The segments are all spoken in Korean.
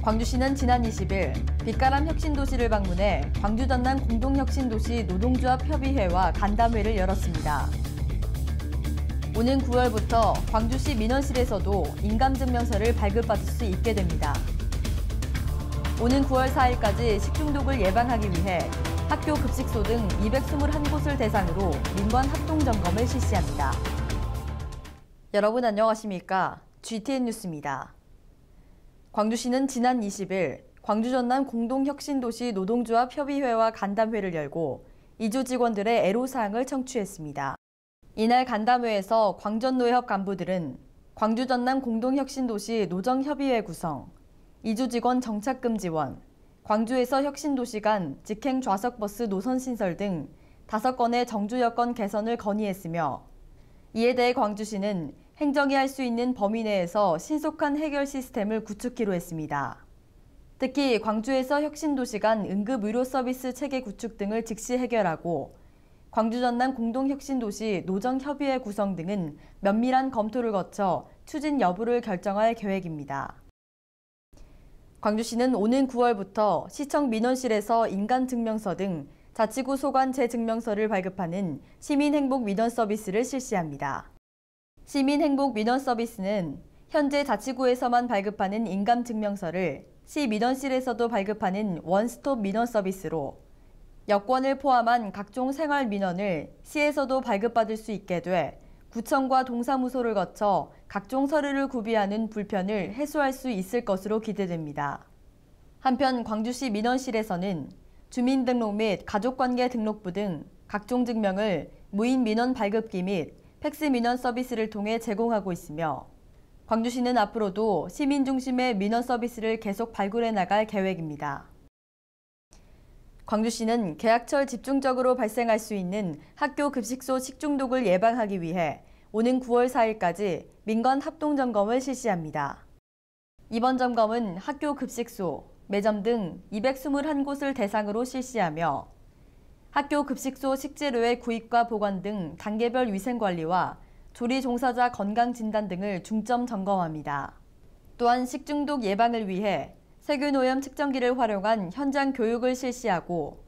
광주시는 지난 20일 빛가람 혁신도시를 방문해 광주 전남 공동혁신도시 노동조합협의회와 간담회를 열었습니다. 오는 9월부터 광주시 민원실에서도 인감증명서를 발급받을 수 있게 됩니다. 오는 9월 4일까지 식중독을 예방하기 위해 학교 급식소 등 221곳을 대상으로 민관 합동점검을 실시합니다. 여러분 안녕하십니까? GTN 뉴스입니다. 광주시는 지난 20일 광주 전남 공동혁신도시 노동조합협의회와 간담회를 열고 이주 직원들의 애로사항을 청취했습니다. 이날 간담회에서 광전노협 간부들은 광주 전남 공동혁신도시 노정협의회 구성, 이주 직원 정착금 지원, 광주에서 혁신도시 간 직행 좌석버스 노선 신설 등 5건의 정주 여건 개선을 건의했으며 이에 대해 광주시는 행정이 할 수 있는 범위 내에서 신속한 해결 시스템을 구축키로 했습니다. 특히 광주에서 혁신도시 간 응급의료 서비스 체계 구축 등을 즉시 해결하고 광주 전남 공동혁신도시 노정협의회 구성 등은 면밀한 검토를 거쳐 추진 여부를 결정할 계획입니다. 광주시는 오는 9월부터 시청 민원실에서 인간증명서 등 자치구 소관 재증명서를 발급하는 시민행복민원 서비스를 실시합니다. 시민행복민원 서비스는 현재 자치구에서만 발급하는 인감증명서를 시 민원실에서도 발급하는 원스톱 민원 서비스로 여권을 포함한 각종 생활 민원을 시에서도 발급받을 수 있게 돼 구청과 동사무소를 거쳐 각종 서류를 구비하는 불편을 해소할 수 있을 것으로 기대됩니다. 한편 광주시 민원실에서는 주민등록 및 가족관계 등록부 등 각종 증명을 무인 민원 발급기 및 팩스 민원 서비스를 통해 제공하고 있으며 광주시는 앞으로도 시민 중심의 민원 서비스를 계속 발굴해 나갈 계획입니다. 광주시는 개학철 집중적으로 발생할 수 있는 학교 급식소 식중독을 예방하기 위해 오는 9월 4일까지 민관 합동점검을 실시합니다. 이번 점검은 학교 급식소, 매점 등 221곳을 대상으로 실시하며 학교 급식소 식재료의 구입과 보관 등 단계별 위생관리와 조리 종사자 건강진단 등을 중점 점검합니다. 또한 식중독 예방을 위해 세균오염 측정기를 활용한 현장 교육을 실시하고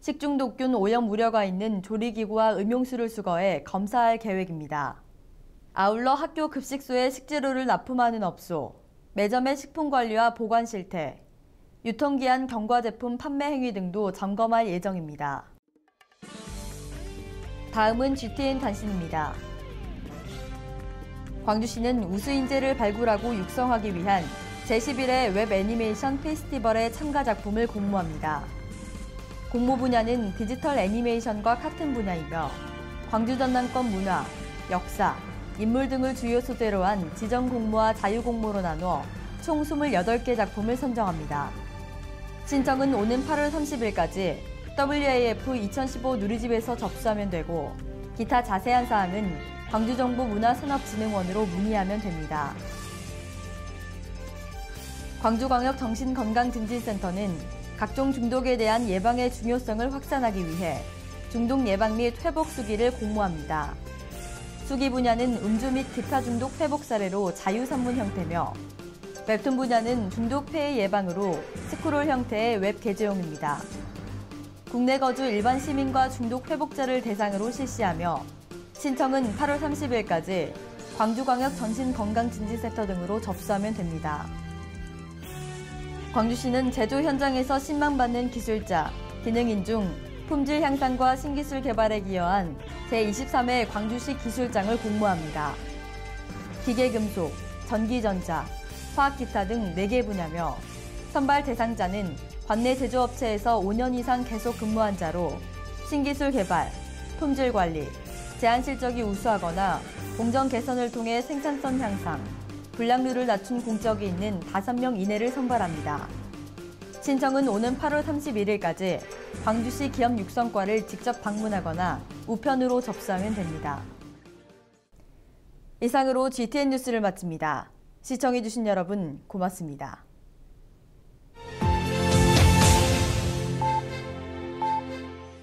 식중독균 오염 우려가 있는 조리기구와 음용수를 수거해 검사할 계획입니다. 아울러 학교 급식소에 식재료를 납품하는 업소, 매점의 식품관리와 보관 실태, 유통기한 경과 제품 판매 행위 등도 점검할 예정입니다. 다음은 GTN 단신입니다. 광주시는 우수인재를 발굴하고 육성하기 위한 제11회 웹 애니메이션 페스티벌의 참가 작품을 공모합니다. 공모 분야는 디지털 애니메이션과 카툰 분야이며 광주 전남권 문화, 역사, 인물 등을 주요 소재로 한 지정 공모와 자유 공모로 나누어 총 28개 작품을 선정합니다. 신청은 오는 8월 30일까지 WAF 2015 누리집에서 접수하면 되고 기타 자세한 사항은 광주정보문화산업진흥원으로 문의하면 됩니다. 광주광역정신건강증진센터는 각종 중독에 대한 예방의 중요성을 확산하기 위해 중독 예방 및 회복 수기를 공모합니다. 수기 분야는 음주 및 기타 중독 회복 사례로 자유산문 형태며 웹툰 분야는 중독 폐해 예방으로 스크롤 형태의 웹 게재용입니다. 국내 거주 일반 시민과 중독 회복자를 대상으로 실시하며 신청은 8월 30일까지 광주광역정신건강증진센터 등으로 접수하면 됩니다. 광주시는 제조 현장에서 신망받는 기술자, 기능인 중 품질 향상과 신기술 개발에 기여한 제23회 광주시 기술장을 공모합니다. 기계금속, 전기전자, 화학기타 등 4개 분야며 선발 대상자는 관내 제조업체에서 5년 이상 계속 근무한 자로 신기술 개발, 품질 관리, 제한 실적이 우수하거나 공정 개선을 통해 생산성 향상, 불량률을 낮춘 공적이 있는 5명 이내를 선발합니다. 신청은 오는 8월 31일까지 광주시 기업육성과를 직접 방문하거나 우편으로 접수하면 됩니다. 이상으로 GTN 뉴스를 마칩니다. 시청해주신 여러분 고맙습니다.